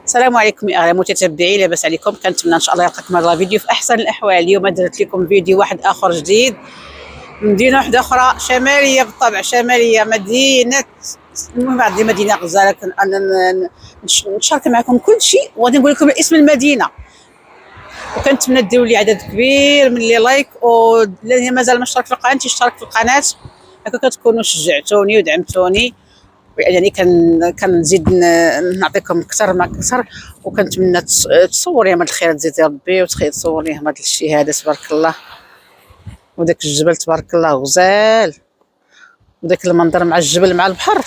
السلام عليكم يا متتبعي، لاباس عليكم؟ كنتمنى ان شاء الله يلقاكم هذا فيديو في احسن الاحوال. اليوم درت لكم فيديو واحد اخر جديد من مدينه واحده اخرى شماليه، بالطبع شماليه، مدينه، المهم هذه مدينه غزاله. انا نشارك معكم كل شيء وغادي نقول لكم اسم المدينه، وكنتمنى ديروا لي عدد كبير من لي لايك، واللي مازال ما اشترك في القناه يشترك في القناه، هكا كتكونوا شجعتوني ودعمتوني، يعني كنزيد نعطيكم اكثر ما اكثر. وكنتمنى تصوري هاد الخير، تزيد يا ربي تصوري هاد الشيء هذا، تبارك الله. وداك الجبل تبارك الله غزال، وداك المنظر مع الجبل مع البحر.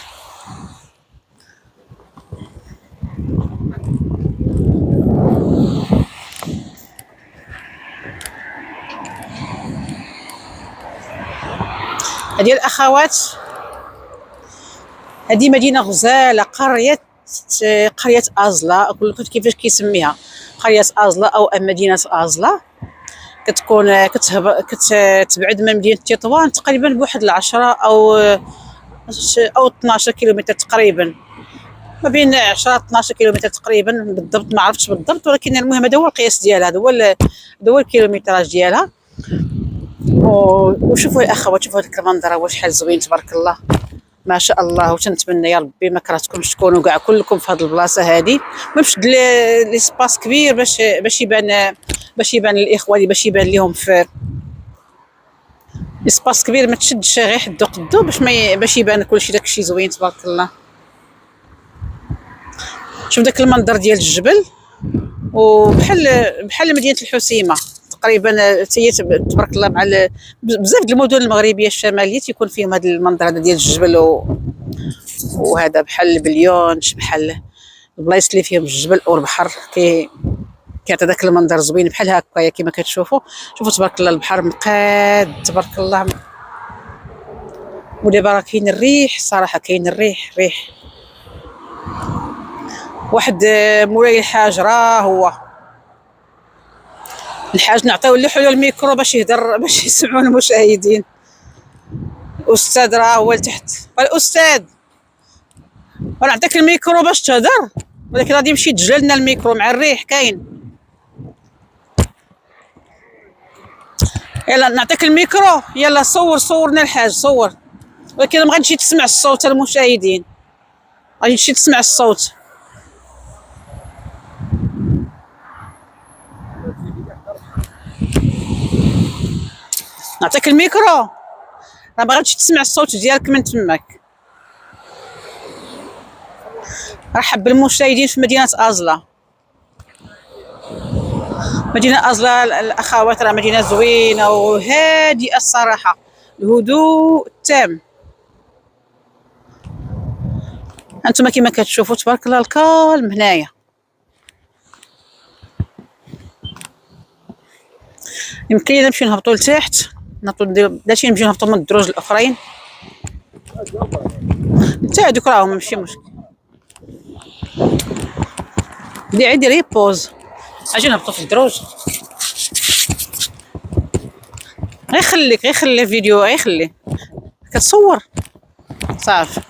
هذه الاخوات، هذه مدينه غزاله، قريه ازلا، اقول لكم كيفاش كيسميها، قريه ازلا او مدينه ازلا. كتكون كتبعد من مدينه تطوان تقريبا بواحد 10 او 12 كيلومتر تقريبا، ما بين 10 12 كيلومتر تقريبا بالضبط، ما عرفتش بالضبط، ولكن المهم هذا هو القياس ديالها، هذا هو الكيلومتراج ديالها. وشوفوا يا اخوات، شوفوا هذاك المنظر واش شحال زوين تبارك الله، ما شاء الله. وتنتمنى يا ربي ما كرهتكمش تكونوا كاع كلكم في هذه البلاصه هذه، ما مشد لي سباس كبير باش يبان الاخوان، باش يبان لهم في سباس كبير، ما تشدش غير حدو قدو باش يبان كلشي، داكشي زوين تبارك الله. شوف داك المنظر ديال الجبل، وبحال مدينه الحسيمه تقريبا، تبارك الله، مع بزاف د المدن المغربيه الشماليه تيكون فيهم هذا المنظر هذا ديال الجبل، وهذا بحال البليونش، بحال البلايص اللي فيهم الجبل والبحر كيعطي داك المنظر زوين بحال هكايا كما كتشوفوا. شوفوا تبارك الله البحر مقاد تبارك الله. ودابا راه كاين الريح، صراحه كاين الريح، واحد مولاي الحاج، راه هو الحاج، نعطيو له الميكرو باش يهضر باش يسمعوا المشاهدين. الاستاذ راه هو لتحت، الاستاذ نعطيك الميكرو باش تهضر، ولكن غادي يمشي تجلى لنا الميكرو مع الريح كاين. يلا نعطيك الميكرو، يلا صورنا الحاج، صور، ولكن ما غاديش تسمع الصوت المشاهدين، غادي تسمع الصوت. نعطيك الميكرو، راه ما غاديش تسمع الصوت ديالك من تماك. رحب بالمشاهدين في مدينه ازلا. مدينه ازلا الاخوات راه مدينه زوينه وهادئه الصراحه، الهدوء التام. انتم كما كتشوفوا تبارك الله الكالم هنايا. يمكن لنا نمشيو نهبطوا لتحت، بلاتي نمشيو نهبطوا من الدروج الاخرين حتى هذوك راهم ماشي مشكل. ديري بوز، اجي نهبطوا في الدروج. غير خلي الفيديو، غير خليه كتصور صافي.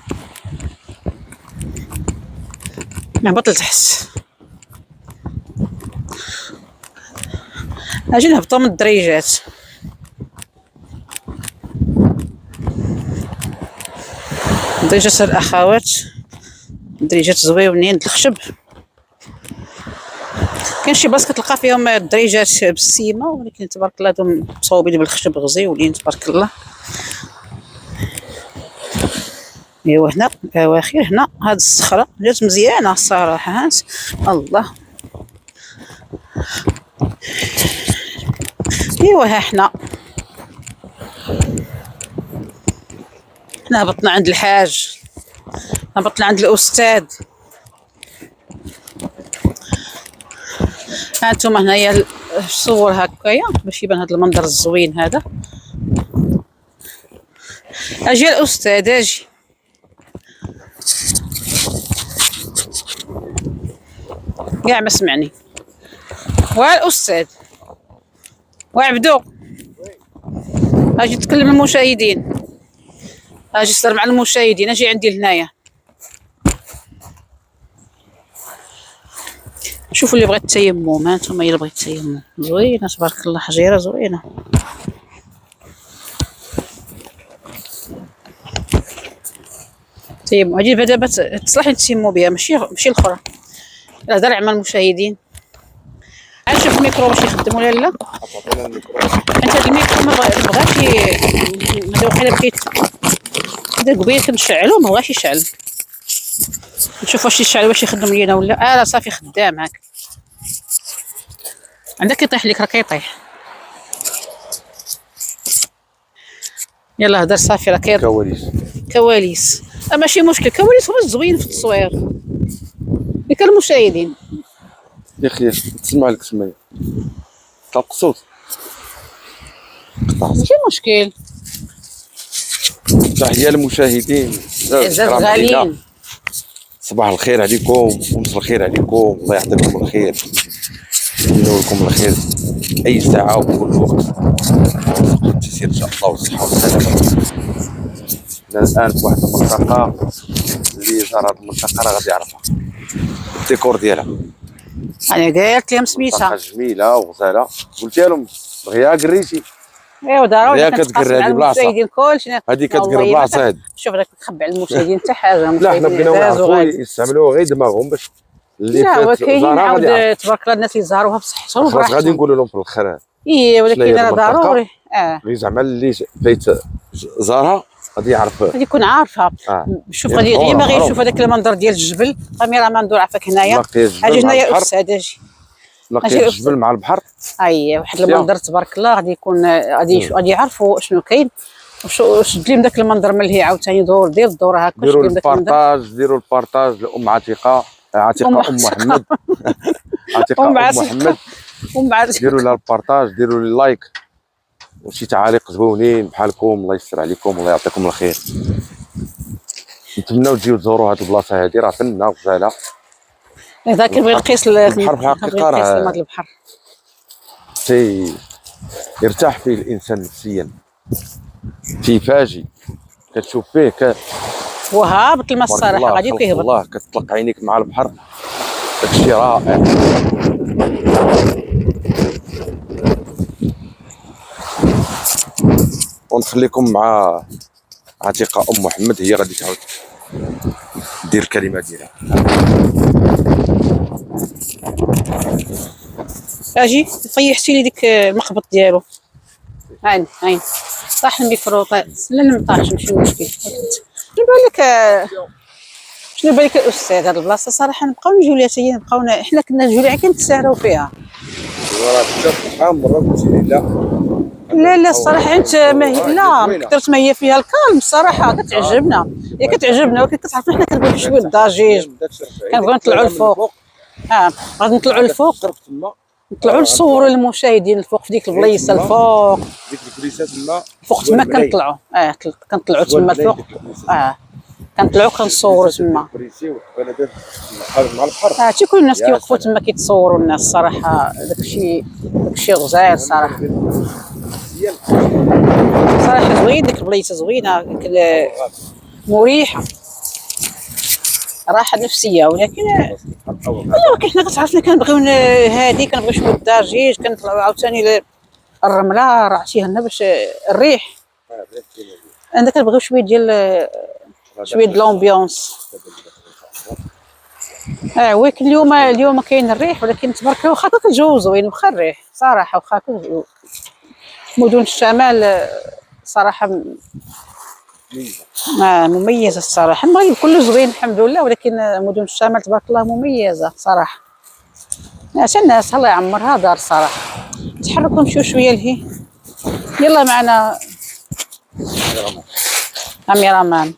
نهبط لتحت، اجي نهبطوا من الدريجات. دريجات الاخوات، دريجات زويونين د الخشب، كاين شي بلاصه كتلقى فيهم الدريجات بالسيمه، ولكن تبارك الله هادو مصوبين بالخشب غزيولين تبارك الله. ايوا هنا اواخر، هنا هاد الصخره جات مزيانه الصراحه، هانت الله. ايوا ها حنا هبطنا عند الحاج، هبطنا عند الاستاذ. هانتوما هنايا الصور هكايا باش يبان هذا المنظر الزوين هذا. اجي الاستاذ، اجي كاع ما سمعني. والاستاذ وعبدو، اجي تكلم المشاهدين، اجي صدر مع المشاهدين، اجي عندي لهنايا. شوفوا اللي بغات التيمم، ها نتوما اللي بغيت التيمم زوينه تبارك الله، حجيره زوينه. تيمم هادي دابا تصلح نتيمو بها، ماشي الاخرى. الهضره مع المشاهدين. شوف الميكرو واش يخدم ولا لا. انت هاد الميكرو ما بغاش هذا وقيلا بقيت هذا قبيل كنشعلو ما بغاش يشعل. نشوف واش يشعل واش يخدم لينا ولا. لا صافي خدام. هاك عندك يطيح لك، راه كيطيح. يلا هدر صافي راه كواليس. ماشي مشكل، كواليس هما الزوين في التصوير. ياك المشاهدين يا اخي تسمع لك سميه طلق ماشي مشكل. تحية للمشاهدين غاليين. صباح الخير عليكم ومساء الخير عليكم، الله يعطيكم الخير وينولكم الخير اي ساعه وكل وقت والتيسير ان شاء الله والصحه والسلامه. الان في واحد المنطقه اللي زار هذه المنطقه راه غادي يعرفها الديكور ديالها. انا قلت لهم سميتها منطقه جميله وغزاله، قلت لهم دغيا قريتي. ايوا داروا هي كتقري هذه بلاصه، كلشي هذه كتقري بلاصه هذه. شوف راك تخبي على المشاهدين حتى حاجه. لا حنا بغينا نعرفوا يستعملوا غير دماغهم باش اللي فات زهره غادي تبارك الله الناس اللي زهروها بصحتهم خلاص غادي نقولوا لهم في الاخر. ولكن راه ضروري غير زعما اللي فايت زهره غادي يعرف، غادي يكون عارفها. شوف غادي ديما غير يشوف هذاك المنظر ديال الجبل. الكاميرا ما ندور عافاك هنايا. اجي هنايا الاستاذ اجي الجبل مع البحر. واحد المنظر تبارك الله غادي يكون غادي يعرفوا شنو كاين. شد لهم داك المنظر ملهي عاوتاني دير الدوره هكا. ديروا البارطاج لام عتيقه ام محمد عتيقه ام محمد. ديروا لها البارطاج، ديروا لي لايك وشي تعاليق زوينين بحالكم. الله يستر عليكم، الله يعطيكم الخير. نتمنوا تجيو تزوروا هذه البلاصه هذه، راه فنه وغزاله. هذا كيبغي نقيس البحر في الحقيقه راه البحر يرتاح فيه الانسان نفسيا، فاجي كتشوف فيه وهابط الماء الصراحه غادي كيهبط. الله كتطلق عينيك مع البحر، داكشي رائع. ونخليكم مع عتيقه ام محمد، هي غادي تعاود دير الكلمه ديالها. اجي طيحتي لي ديك المقبط ديالو. هاني طاح الميكرو. لا ما طاحش ماشي مشكل. شنو بالك الاستاذ هاد البلاصه صراحه نبقاو نجيو ليها حتى هي نبقاو حنا كنا نجيو ليها كنتساهلوا فيها. راه شحال مره قلت لي لا الصراحه انت لا كثرت ما هي فيها الكالم الصراحه كتعجبنا. هي كتعجبنا ولكن كتعرف حنا كنبغيو شويه الضجيج، كنبغيو نطلعوا للفوق. غادي نطلعوا للفوق، نطلعوا نصوروا للمشاهدين الفوق في ديك البليصه الفوق. ديك البليصه تما فوق تما كنطلعوا. كنطلعوا تما الفوق. كنطلعوا كنصوروا تما. مع البحر تيكون الناس كيوقفوا تما كيتصوروا الناس الصراحه. داكشي غزال صراحه. صراحه زوين ديك البليصه زوينه مريحه راحه نفسيه. ولكن حنا كتعرفنا كنبغيو هادي كنبغيو شويه الضجيج. كنطلعوا عاوتاني الرمله راه عرفتيها لنا باش الريح. انا كنبغيو شويه ديال لومبيونس. ولكن اليوم كاين الريح، ولكن تبارك الله واخا الجو زوين واخا الريح صراحه. واخا مدن الشمال صراحه مميزه الصراحه. المغرب كله زوين الحمد لله، ولكن مدن الشمال تبارك الله مميزه صراحه. عشان الناس الله يعمرها دار صراحه. تحركوا نمشيو شويه لهي. يلا معنا كاميرامان.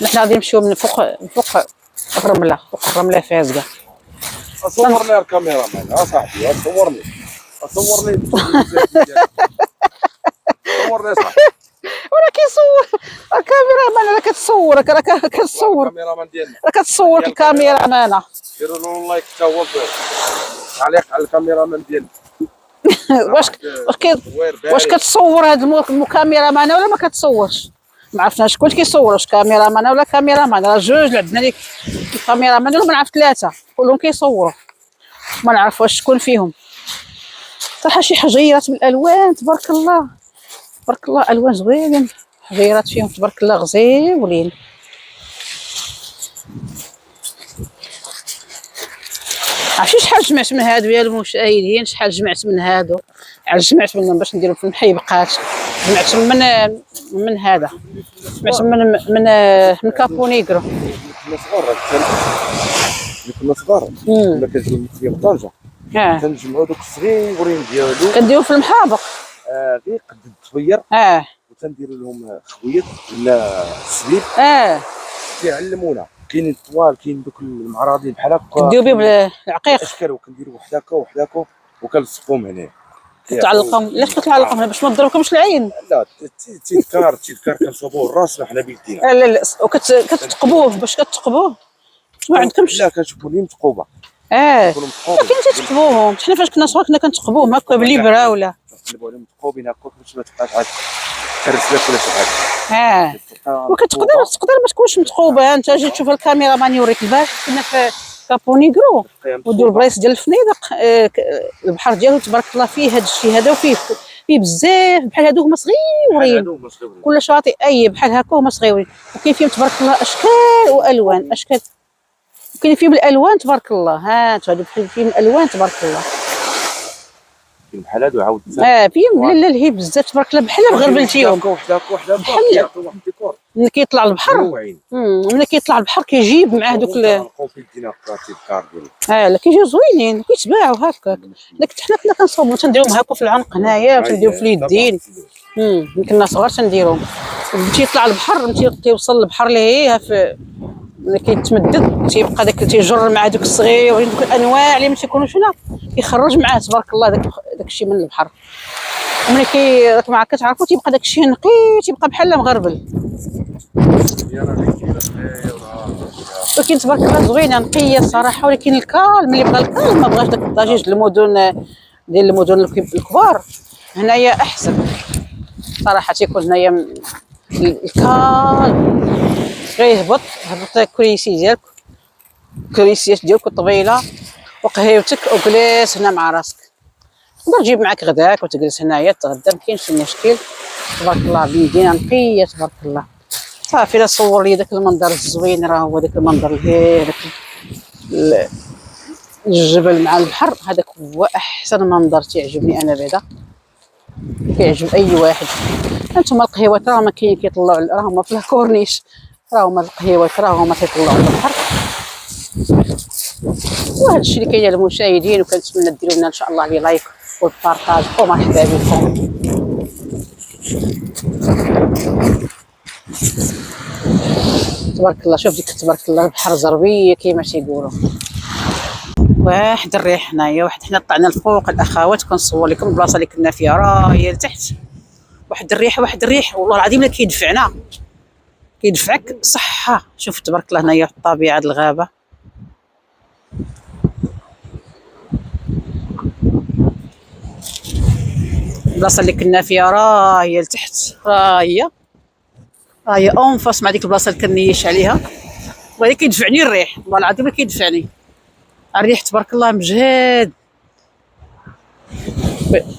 نحن غادي نمشيو من فوق الرمله. فوق الرمله فازقه. صورني الكاميرامان صاحبي. صورني صورني صاحبي. وراه كيصور الكاميرامان. راه كتصور راه كتصور الكاميرامان ديالنا. راه كتصور الكاميرامان. ديروا له لايك حتى هو تعليق على الكاميرامان ديالنا. واش كتصور هاد الكاميرامان ولا ما كتصورش؟ ما عرفنا شكون كيصور، واش كاميرامان ولا كاميرامان، راه جوج اللي عندنا ليك الكاميرامان ولا ما نعرف ثلاثه كلهم كيصوروا، ما نعرف واش شكون فيهم. صراحه شي حجيرات بالالوان تبارك الله تبارك الله، الوان زوينين، حجيرات فيهم تبارك الله غزيولين. عرفتي شحال جمعت من هادو يا المشاهدين، شحال جمعت من هادو، جمعت منهم باش نديرهم في المحيبقات، جمعت من هذا، جمعت من كابونيغرو. كنا صغار كنا صغار كنا كنجيو من طنجة كنجمعو دوك الصغيورين ديالو كنديرو في المحابق غير قد التبير وتنديرو لهم خويط ولا السليب كيعلمونا. كاينين الطوال، كاين دوك المعراضين بحال هكا كديرو بهم العقيق اشكال، وكنديرو وحداكا وحداكا وكنلصقوهم هنا كتعلقهم. علاش كتعلقهم باش ما تضركمش العين؟ لا تيذكر كنصوبوه راسنا حنا بيدينا. لا وكتثقبوه باش كتثقبوه ما عندكمش؟ لا كنشوفوا لهم ثقوبه كاين تيثقبوهم، حنا فاش كنا صغار كنا كنثقبوهم هكا بالابره ولا نقلبوا عليهم ثقوبين هكا باش ما تبقاش عاد كرسلك ولا شي حاجه. وكتقدر ما تكونش مثقوبه. انت جيت تشوف الكاميرا يوريك البارح كنا في كابونيغرو ودير البلايص ديال الفنيدق، البحر ديالو تبارك الله فيه هذا الشيء هذا، وفيه بزاف بحال هادو هما صغيورين، كل شاطئ بحال هكا هما صغيورين، وكاين فيهم تبارك الله اشكال والوان، اشكال كاين فيهم الالوان تبارك الله. هادو فيهم الالوان تبارك الله، كاين بحال هادو عاود فيهم لا الهيب بزاف تبارك الله، بحال غربلتيهم وحده كيعطيو واحد الديكور. ملي كيطلع البحر ملي كيطلع البحر كيجيب معاه دوك لا كيجيو زوينين كيتباعوا هكاك. لكن حنا كنا كنصوبوا تنديروهم هكا في العنق هنايا وتنديرو في اليدين. كنا صغار تنديروهم. تيطلع البحر ملي تيوصل البحر لهيه ملي كيتمدد تيبقى داك تيجر مع دوك الصغيورين، دوك الانواع اللي ما تيكونوش هنا كيخرج معاه تبارك الله داك الشيء من البحر. ملي راك ما كتعرفوا تيبقى داك الشيء نقي، تيبقى بحال مغربل. ولكن تبارك الله زوينه نقيه الصراحه. ولكن الكال ملي بغى الكال ما بغاش داك الضجيج المدن ديال المدن الكبار، هنايا احسن صراحه. تيكون هنايا الكال غير هبط الكريسي ديالك، الكريسيات ديالك الطويله وقهيوتك وجلس هنا مع راسك. تقدر تجيب معاك غداك وتجلس هنايا تغدى، ما كاينش مشكل تبارك الله. المدينه نقيه تبارك الله. صافي لا صور لي داك المنظر الزوين، راه هو داك المنظر الهي داك الجبل مع البحر، هذاك هو احسن منظر تيعجبني انا بعدا، كيعجب اي واحد. انتم القهيوات راهما كاين كيطلعوا، راهما في الكورنيش، راهما القهيوات راهما تيطلعوا للبحر. وهذا الشيء اللي كاين للمشاهدين، وكنتمنى ديروا لنا ان شاء الله لي لايك والبارطاج ومرحبا بكم. تبارك الله. شوف ديك تبارك الله البحر زربيه كيما تيقولوا. واحد الريح هنايا، حنا طلعنا الفوق الاخوات، كنصور لكم البلاصه اللي كنا فيها راه هي لتحت. واحد الريح والله العظيم لا كيدفعنا، كيدفعك صحه. شوف تبارك الله هنايا في الطبيعه الغابه. البلاصه اللي كنا فيها راه هي لتحت، راه هي اونفاس مع ديك البلاصه اللي كنيش عليها. وهذا كيدفعني الريح، والله العظيم كيدفعني الريح تبارك الله مجهد.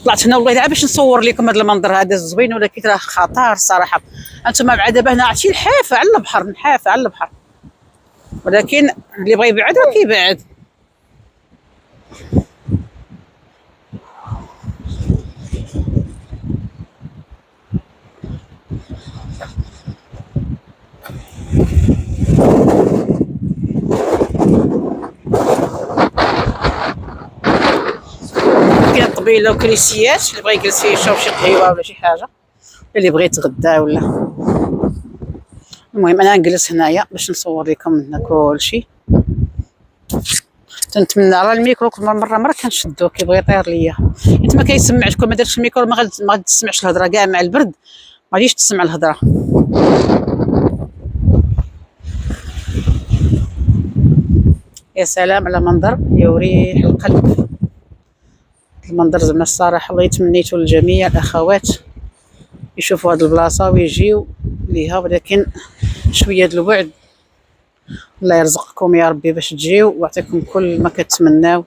طلعت هنا والله باش نصور لكم هذا المنظر هذا الزوين، ولكن راه خطر الصراحه. انتم مع دابا هنا عرفتي الحافه على البحر، الحافه على البحر، ولكن اللي بغى يبعد راه كيبعد. كاين طبيله وكريسيات اللي بغى يجلس يشرب شي قهيوه ولا شي حاجه، اللي بغى يتغدى ولا. المهم انا نجلس هنايا باش نصور لكم هنا كلشي. تنتمنى راه الميكرو كل مره كنشدو كيبغي يطير ليا، حيت ما كيسمعش. كون ما درتش الميكرو ما غادي تسمعش الهضره كاع، مع البرد ما غاديش تسمع الهضره. يا سلام على منظر يريح القلب. المنظر زعما الصراحه والله تمنيته للجميع الاخوات يشوفوا هذه البلاصه ويجيو ليها، ولكن شويه د الوعد. الله يرزقكم يا ربي باش تجيو ويعطيكم كل ما كتمناو.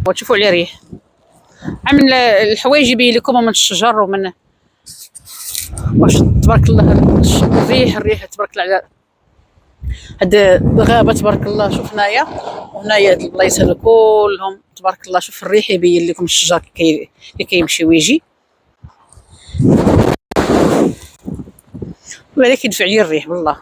وتشوفوا عليه ريح من الحوايج يبين لكم ومن الشجر ومن واش تبارك الله. الريح تبارك الله على هاد الغابه تبارك الله. شوف هنايا وهنايا هاد البلايص هادو كلهم تبارك الله. شوف الريح يبين لكم الشجر كي كيمشي ويجي، ولكن يدفع لي الريح بالله.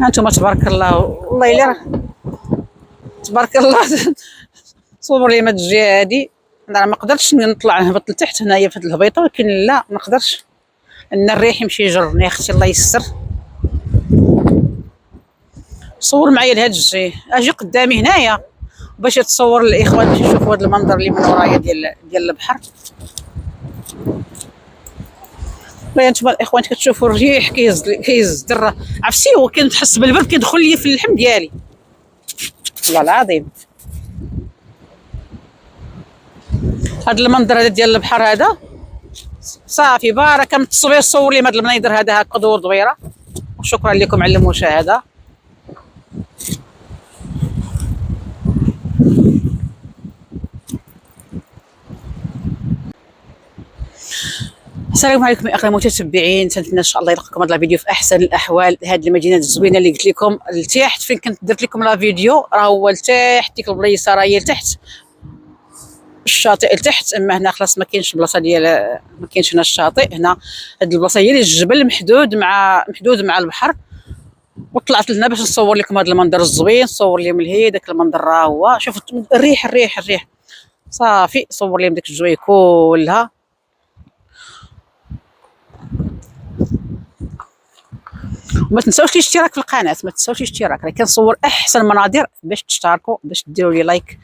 هانتوما تبارك الله والله الا تبارك الله. صور لي من الجهه هادي. انا ما قدرتش نطلع نهبط لتحت هنايا في هاد الهبيطه، ولكن لا ما نقدرش ان الريح يمشي يجرني. اختي الله يسر، صور معايا لهاد الجهه. اجي قدامي هنايا باش تصور الاخوان باش يشوفوا هذا المنظر اللي من ورايا ديال البحر. والله انتم الاخوان كتشوفوا الريح كيهز الدره. عرفتي هو كنحس بالبرد كيدخل لي في اللحم ديالي والله العظيم. هذا المنظر هذا ديال البحر هذا صافي بارك. متصوير صور لي هذا المنظر هذا هكا دور دويره. وشكرا لكم على المشاهده. السلام عليكم يا اخوان المتتبعين. نتمنى ان شاء الله يلقاكم هذا الفيديو في احسن الاحوال. هذه المدينه الزوينه اللي قلت لكم لتحت فين كنت درت لكم لا فيديو راه هو لتحت. ديك البليصه راهي لتحت الشاطئ لتحت. اما هنا خلاص ما كاينش بلاصه ديال ما كاينش هنا الشاطئ. هنا هذه البلاصه هي الجبل محدود مع البحر. وطلعت لنا باش نصور لكم هذا المنظر الزوين. صور لي من هي داك المنظر راه هو. شوف الريح صافي. صور لي ديك الجويه كلها. وما تنساوش الاشتراك في القناه. ما تنساوش الاشتراك، راه كنصور احسن مناظر. باش تشتركوا باش ديروا لي لايك.